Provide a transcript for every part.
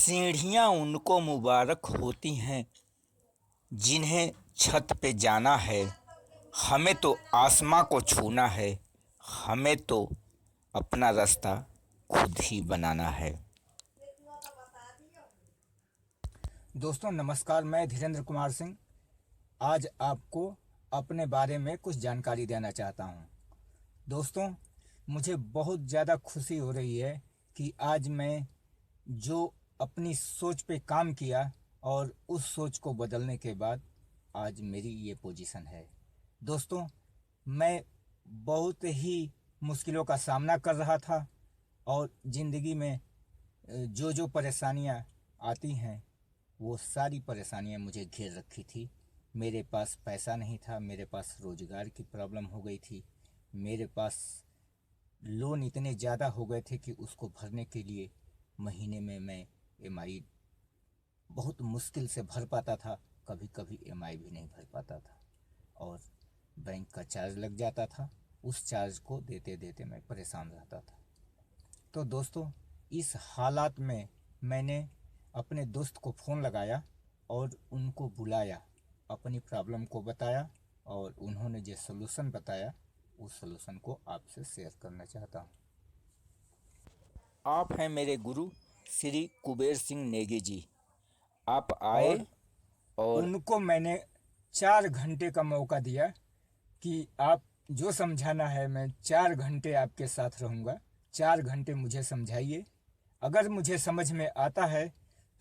सीढ़ियाँ उनको मुबारक होती हैं जिन्हें छत पे जाना है। हमें तो आसमां को छूना है, हमें तो अपना रास्ता खुद ही बनाना है। दोस्तों नमस्कार, मैं धीरेंद्र कुमार सिंह आज आपको अपने बारे में कुछ जानकारी देना चाहता हूं। दोस्तों, मुझे बहुत ज़्यादा खुशी हो रही है कि आज मैं जो अपनी सोच पे काम किया और उस सोच को बदलने के बाद आज मेरी ये पोजीशन है। दोस्तों, मैं बहुत ही मुश्किलों का सामना कर रहा था और ज़िंदगी में जो जो परेशानियां आती हैं वो सारी परेशानियां मुझे घेर रखी थी। मेरे पास पैसा नहीं था, मेरे पास रोज़गार की प्रॉब्लम हो गई थी, मेरे पास लोन इतने ज़्यादा हो गए थे कि उसको भरने के लिए महीने में मैं ईएमआई बहुत मुश्किल से भर पाता था, कभी कभी ईएमआई भी नहीं भर पाता था और बैंक का चार्ज लग जाता था। उस चार्ज को देते देते मैं परेशान रहता था। तो दोस्तों, इस हालात में मैंने अपने दोस्त को फ़ोन लगाया और उनको बुलाया, अपनी प्रॉब्लम को बताया और उन्होंने जो सलूशन बताया उस सलूशन को आपसे शेयर करना चाहता हूँ। आप हैं मेरे गुरु श्री कुबेर सिंह नेगी जी। आप आए और और उनको मैंने 4 घंटे का मौका दिया कि आप जो समझाना है मैं 4 घंटे आपके साथ रहूँगा। 4 घंटे मुझे समझाइए, अगर मुझे समझ में आता है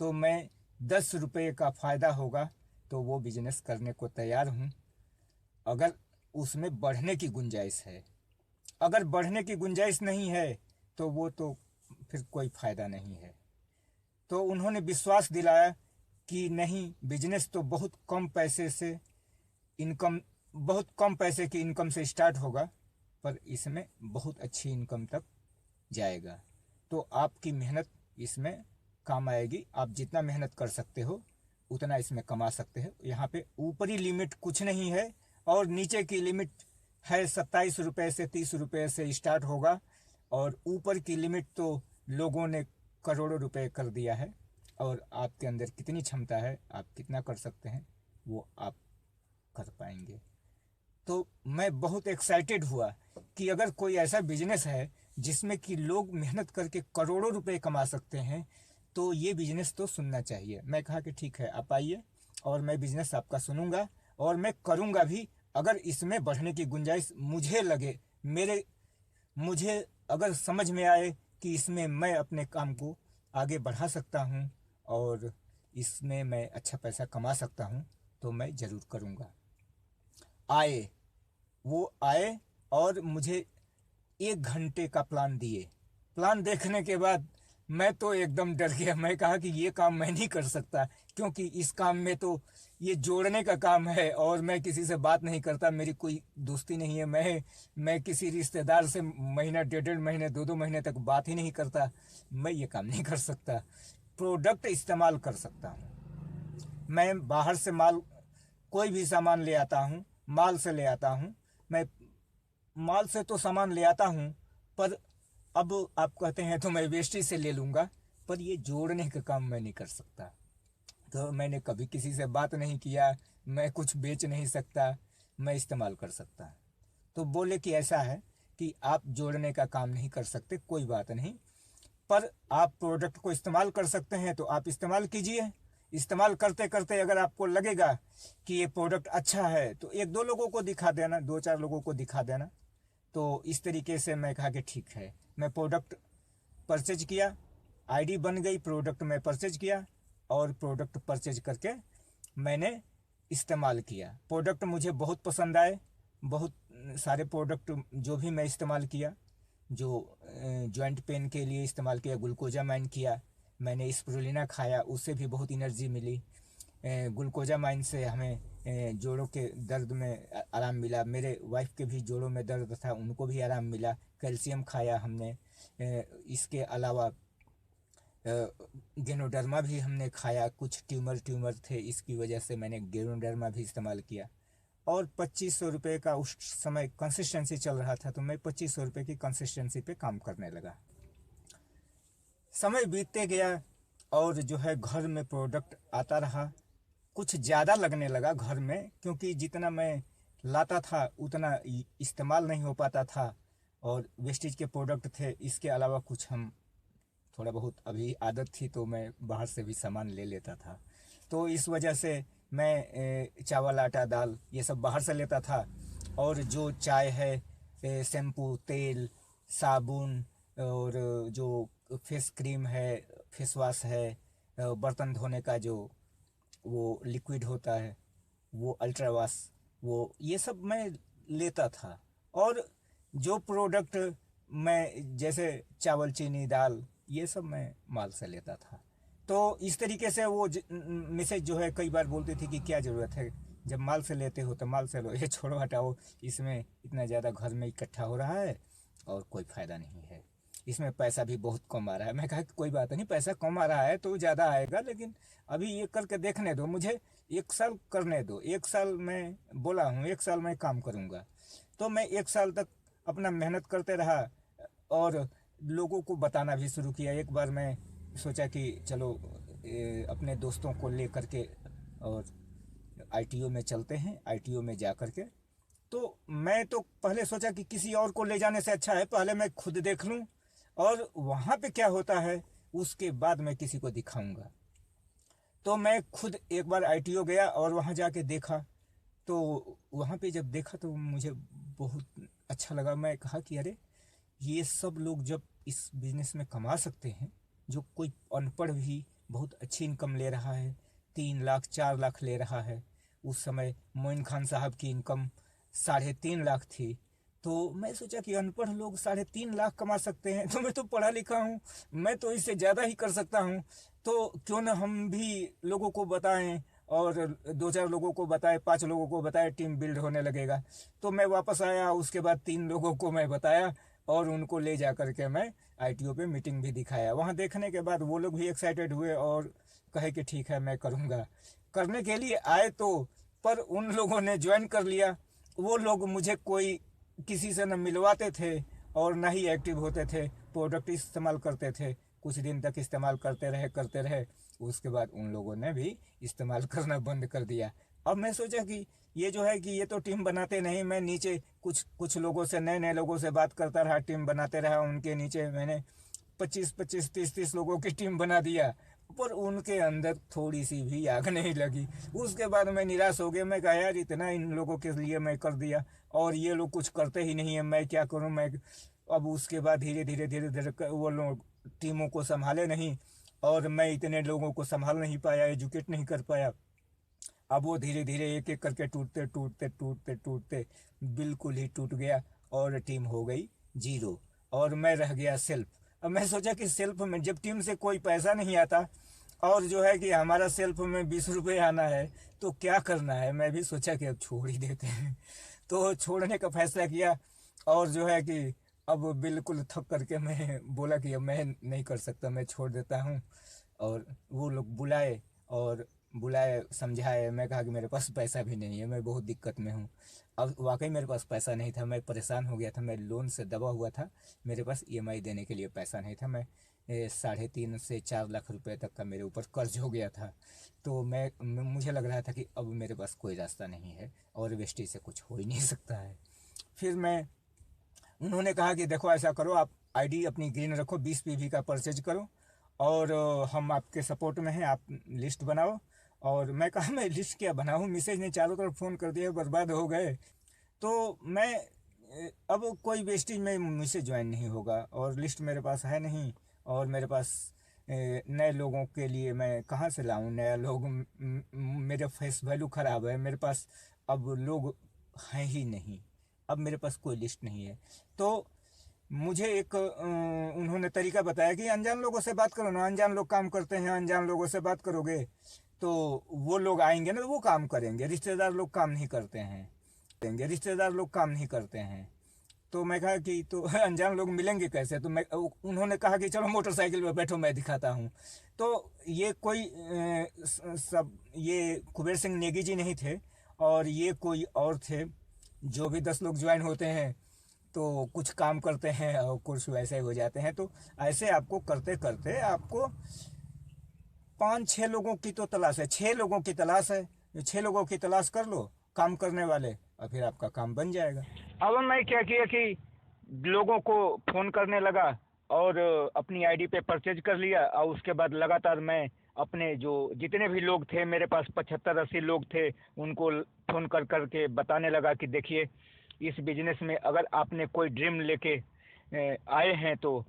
तो मैं 10 रुपये का फ़ायदा होगा तो वो बिजनेस करने को तैयार हूँ, अगर उसमें बढ़ने की गुंजाइश है। अगर बढ़ने की गुंजाइश नहीं है तो वो तो फिर कोई फ़ायदा नहीं है। तो उन्होंने विश्वास दिलाया कि नहीं, बिजनेस तो बहुत कम पैसे से इनकम, बहुत कम पैसे की इनकम से स्टार्ट होगा, पर इसमें बहुत अच्छी इनकम तक जाएगा। तो आपकी मेहनत इसमें काम आएगी, आप जितना मेहनत कर सकते हो उतना इसमें कमा सकते हो। यहाँ पे ऊपरी लिमिट कुछ नहीं है और नीचे की लिमिट है 27 रुपये से 30 रुपये से स्टार्ट होगा और ऊपर की लिमिट तो लोगों ने करोड़ों रुपए कर दिया है। और आपके अंदर कितनी क्षमता है, आप कितना कर सकते हैं, वो आप कर पाएंगे। तो मैं बहुत एक्साइटेड हुआ कि अगर कोई ऐसा बिजनेस है जिसमें कि लोग मेहनत करके करोड़ों रुपए कमा सकते हैं तो ये बिजनेस तो सुनना चाहिए। मैं कहा कि ठीक है, आप आइए और मैं बिजनेस आपका सुनूंगा और मैं करूंगा भी, अगर इसमें बढ़ने की गुंजाइश मुझे लगे, मेरे मुझे अगर समझ में आए कि इसमें मैं अपने काम को आगे बढ़ा सकता हूँ और इसमें मैं अच्छा पैसा कमा सकता हूँ तो मैं ज़रूर करूँगा। आए, वो आए और मुझे 1 घंटे का प्लान दिए। प्लान देखने के बाद मैं तो एकदम डर गया। मैं कहा कि ये काम मैं नहीं कर सकता, क्योंकि इस काम में तो ये जोड़ने का काम है और मैं किसी से बात नहीं करता, मेरी कोई दोस्ती नहीं है, मैं किसी रिश्तेदार से महीना, 1.5 महीने, 2-2 महीने तक बात ही नहीं करता। मैं ये काम नहीं कर सकता। प्रोडक्ट इस्तेमाल कर सकता हूँ मैं, बाहर से माल, कोई भी सामान ले आता हूँ, माल से ले आता हूँ मैं, माल से तो सामान ले आता हूँ, पर अब आप कहते हैं तो मैं वेस्टेज से ले लूँगा, पर ये जोड़ने का काम मैं नहीं कर सकता। तो मैंने कभी किसी से बात नहीं किया, मैं कुछ बेच नहीं सकता, मैं इस्तेमाल कर सकता। तो बोले कि ऐसा है कि आप जोड़ने का काम नहीं कर सकते, कोई बात नहीं, पर आप प्रोडक्ट को इस्तेमाल कर सकते हैं तो आप इस्तेमाल कीजिए। इस्तेमाल करते करते अगर आपको लगेगा कि ये प्रोडक्ट अच्छा है तो 1-2 लोगों को दिखा देना, 2-4 लोगों को दिखा देना। तो इस तरीके से मैं कहा कि ठीक है, मैं प्रोडक्ट परचेज किया, आईडी बन गई, प्रोडक्ट मैं परचेज किया और प्रोडक्ट परचेज करके मैंने इस्तेमाल किया। प्रोडक्ट मुझे बहुत पसंद आए, बहुत सारे प्रोडक्ट जो भी मैं इस्तेमाल किया, जो जॉइंट पेन के लिए इस्तेमाल किया, ग्लूकोजामाइन किया, मैंने स्प्रुलिना खाया, उससे भी बहुत एनर्जी मिली। ग्लूकोजामाइन से हमें जोड़ों के दर्द में आराम मिला, मेरे वाइफ के भी जोड़ों में दर्द था, उनको भी आराम मिला। कैल्शियम खाया हमने, इसके अलावा गेनोडर्मा भी हमने खाया, कुछ ट्यूमर थे, इसकी वजह से मैंने गेनोडर्मा भी इस्तेमाल किया। और 2500 रुपये का उस समय कंसिस्टेंसी चल रहा था तो मैं 2500 रुपये की कंसिस्टेंसी पे काम करने लगा। समय बीतते गया और जो है घर में प्रोडक्ट आता रहा, कुछ ज़्यादा लगने लगा घर में, क्योंकि जितना मैं लाता था उतना इस्तेमाल नहीं हो पाता था और वेस्टेज के प्रोडक्ट थे। इसके अलावा कुछ हम थोड़ा बहुत अभी आदत थी तो मैं बाहर से भी सामान ले लेता था। तो इस वजह से मैं चावल आटा दाल ये सब बाहर से लेता था। और जो चाय है, शैम्पू, तेल, साबुन और जो फेस क्रीम है, फेस वॉश है, बर्तन धोने का जो वो लिक्विड होता है, वो अल्ट्रा वॉश, वो ये सब मैं लेता था। और जो प्रोडक्ट मैं जैसे चावल, चीनी, दाल, ये सब मैं माल से लेता था। तो इस तरीके से वो मिसेज जो है कई बार बोलती थी कि क्या ज़रूरत है, जब माल से लेते हो तो माल से लो, ये छोड़ो हटाओ, इसमें इतना ज़्यादा घर में इकट्ठा हो रहा है और कोई फ़ायदा नहीं है, इसमें पैसा भी बहुत कम आ रहा है। मैं कहा कि कोई बात नहीं, पैसा कम आ रहा है तो ज़्यादा आएगा, लेकिन अभी ये करके देखने दो, मुझे 1 साल करने दो। 1 साल मैं बोला हूँ, 1 साल मैं काम करूँगा। तो मैं 1 साल तक अपना मेहनत करते रहा और लोगों को बताना भी शुरू किया। एक बार मैं सोचा कि चलो अपने दोस्तों को ले करके और आईटीओ में चलते हैं, आईटीओ में जा करके। तो मैं तो पहले सोचा कि किसी और को ले जाने से अच्छा है पहले मैं खुद देख लूँ और वहाँ पे क्या होता है उसके बाद मैं किसी को दिखाऊंगा। तो मैं खुद एक बार आईटीओ गया और वहाँ जाके देखा। तो वहाँ पे जब देखा तो मुझे बहुत अच्छा लगा। मैं कहा कि अरे ये सब लोग जब इस बिज़नेस में कमा सकते हैं, जो कोई अनपढ़ भी बहुत अच्छी इनकम ले रहा है, 3 लाख 4 लाख ले रहा है। उस समय मोइन खान साहब की इनकम 3.5 लाख थी। तो मैं सोचा कि अनपढ़ लोग 3.5 लाख कमा सकते हैं, तो मैं तो पढ़ा लिखा हूँ, मैं तो इससे ज़्यादा ही कर सकता हूँ। तो क्यों ना हम भी लोगों को बताएं और 2-4 लोगों को बताए, 5 लोगों को बताए, टीम बिल्ड होने लगेगा। तो मैं वापस आया, उसके बाद 3 लोगों को मैं बताया और उनको ले जा कर के मैं आईटीओ पे मीटिंग भी दिखाया। वहाँ देखने के बाद वो लोग भी एक्साइटेड हुए और कहे कि ठीक है मैं करूँगा। करने के लिए आए तो पर उन लोगों ने ज्वाइन कर लिया। वो लोग मुझे कोई किसी से न मिलवाते थे और ना ही एक्टिव होते थे, प्रोडक्ट इस्तेमाल करते थे। कुछ दिन तक इस्तेमाल करते रहे, उसके बाद उन लोगों ने भी इस्तेमाल करना बंद कर दिया। अब मैं सोचा कि ये जो है कि ये तो टीम बनाते नहीं, मैं नीचे कुछ लोगों से, नए नए लोगों से बात करता रहा, टीम बनाते रहा। उनके नीचे मैंने 25-25, 30-30 लोगों की टीम बना दिया, पर उनके अंदर थोड़ी सी भी आग नहीं लगी। उसके बाद मैं निराश हो गया। मैं कहा यार इतना इन लोगों के लिए मैं कर दिया और ये लोग कुछ करते ही नहीं है, मैं क्या करूं मैं। अब उसके बाद धीरे धीरे वो लोग टीमों को संभाले नहीं और मैं इतने लोगों को संभाल नहीं पाया, एजुकेट नहीं कर पाया। अब वो धीरे धीरे एक एक करके टूटते बिल्कुल ही टूट गया और टीम हो गई जीरो और मैं रह गया सेल्फ। अब मैं सोचा कि सेल्फ में जब टीम से कोई पैसा नहीं आता और जो है कि हमारा सेल्फ में 20 रुपये आना है तो क्या करना है। मैं भी सोचा कि अब छोड़ ही देते हैं, तो छोड़ने का फैसला किया। और जो है कि अब बिल्कुल थक करके मैं बोला कि अब मैं नहीं कर सकता, मैं छोड़ देता हूँ। और वो लोग बुलाए समझाए। मैं कहा कि मेरे पास पैसा भी नहीं है, मैं बहुत दिक्कत में हूँ। अब वाकई मेरे पास पैसा नहीं था, मैं परेशान हो गया था, मैं लोन से दबा हुआ था, मेरे पास ईएमआई देने के लिए पैसा नहीं था। मैं 3.5 से 4 लाख रुपए तक का मेरे ऊपर कर्ज हो गया था। तो मुझे लग रहा था कि अब मेरे पास कोई रास्ता नहीं है और वेस्टेज से कुछ हो ही नहीं सकता है। फिर उन्होंने कहा कि देखो ऐसा करो, आप आईडी अपनी ग्रीन रखो, 20 पीवी का परचेज करो और हम आपके सपोर्ट में हैं, आप लिस्ट बनाओ। और मैं कहा मैं लिस्ट क्या बनाऊँ, मिसेज ने चारों तरफ फ़ोन कर दिया, बर्बाद हो गए। तो मैं अब कोई वेस्टेज में मुझसे ज्वाइन नहीं होगा और लिस्ट मेरे पास है नहीं और मेरे पास नए लोगों के लिए मैं कहाँ से लाऊं नया लोग। मेरे फेस वैल्यू ख़राब है, मेरे पास अब लोग हैं ही नहीं, अब मेरे पास कोई लिस्ट नहीं है। तो मुझे एक उन्होंने तरीका बताया कि अनजान लोगों से बात करो ना, अनजान लोग काम करते हैं, अनजान लोगों से बात करोगे तो वो लोग आएंगे ना, वो काम करेंगे, रिश्तेदार लोग काम नहीं करते हैं, रिश्तेदार लोग काम नहीं करते हैं। तो मैं कहा कि तो अनजान लोग मिलेंगे कैसे। तो उन्होंने कहा कि चलो मोटरसाइकिल पर बैठो मैं दिखाता हूँ। तो ये कोई ये कुबेर सिंह नेगी जी नहीं थे और ये कोई और थे। जो भी 10 लोग ज्वाइन होते हैं तो कुछ काम करते हैं और कुछ वैसे हो जाते हैं। तो ऐसे आपको करते करते आपको 5-6 लोगों की तो तलाश है, 6 लोगों की तलाश है। 6 लोगों की तलाश कर लो काम करने वाले, और फिर आपका काम बन जाएगा। अब मैं क्या किया कि लोगों को फ़ोन करने लगा और अपनी आईडी पे परचेज कर लिया, और उसके बाद लगातार मैं अपने जो जितने भी लोग थे, मेरे पास 75-80 लोग थे, उनको फ़ोन कर कर के बताने लगा कि देखिए, इस बिजनेस में अगर आपने कोई ड्रीम लेके आए हैं तो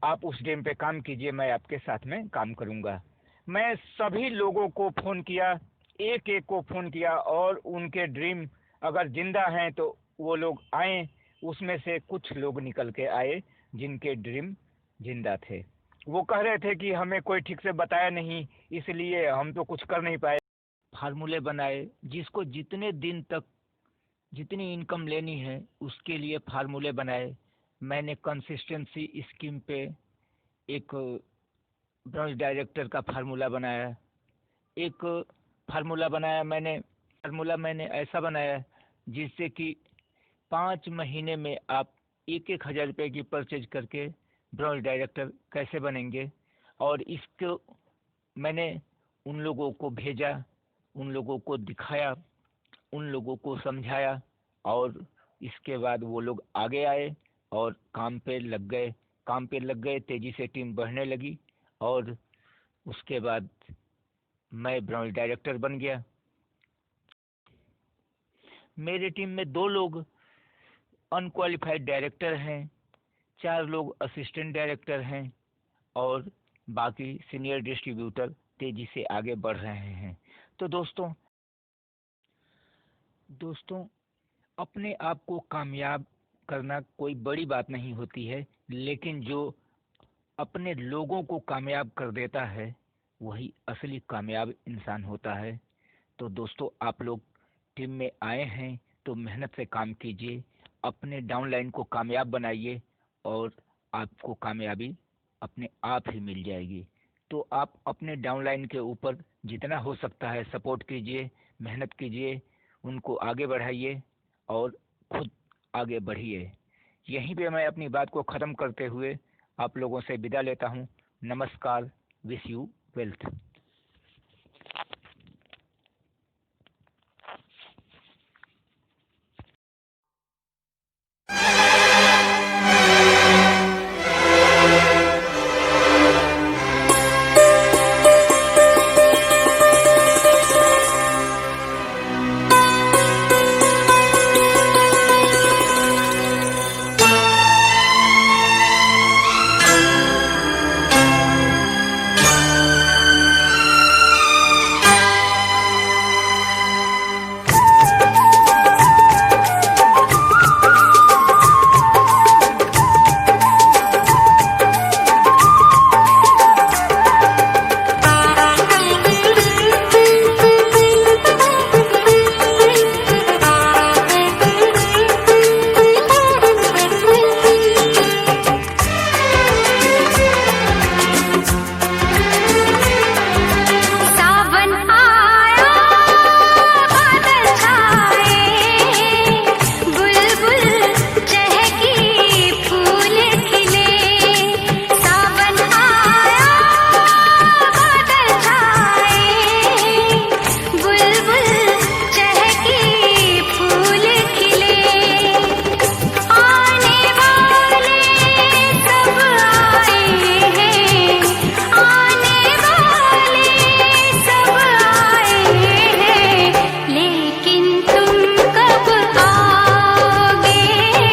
आप उस ड्रीम पे काम कीजिए, मैं आपके साथ में काम करूँगा। मैं सभी लोगों को फ़ोन किया, एक एक को फ़ोन किया, और उनके ड्रीम अगर जिंदा हैं तो वो लोग आए। उसमें से कुछ लोग निकल के आए जिनके ड्रीम जिंदा थे। वो कह रहे थे कि हमें कोई ठीक से बताया नहीं, इसलिए हम तो कुछ कर नहीं पाए। फार्मूले बनाए, जिसको जितने दिन तक जितनी इनकम लेनी है उसके लिए फार्मूले बनाए। मैंने कंसिस्टेंसी स्कीम पे एक ब्रांच डायरेक्टर का फार्मूला बनाया। एक फार्मूला मैंने ऐसा बनाया जिससे कि 5 महीने में आप 1-1 हज़ार रुपये की परचेज करके ब्रांच डायरेक्टर कैसे बनेंगे। और इसको मैंने उन लोगों को भेजा, उन लोगों को दिखाया, उन लोगों को समझाया, और इसके बाद वो लोग आगे आए और काम पे लग गए, तेज़ी से टीम बढ़ने लगी, और उसके बाद मैं ब्रांच डायरेक्टर बन गया। मेरे टीम में 2 लोग अनक्वालिफाइड डायरेक्टर हैं, 4 लोग असिस्टेंट डायरेक्टर हैं, और बाकी सीनियर डिस्ट्रीब्यूटर तेज़ी से आगे बढ़ रहे हैं। तो दोस्तों, अपने आप को कामयाब करना कोई बड़ी बात नहीं होती है, लेकिन जो अपने लोगों को कामयाब कर देता है वही असली कामयाब इंसान होता है। तो दोस्तों, आप लोग टीम में आए हैं तो मेहनत से काम कीजिए, अपने डाउनलाइन को कामयाब बनाइए, और आपको कामयाबी अपने आप ही मिल जाएगी। तो आप अपने डाउनलाइन के ऊपर जितना हो सकता है सपोर्ट कीजिए, मेहनत कीजिए, उनको आगे बढ़ाइए, और खुद आगे बढ़िए। यहीं पे मैं अपनी बात को ख़त्म करते हुए आप लोगों से विदा लेता हूँ। नमस्कार। Wish you wealth.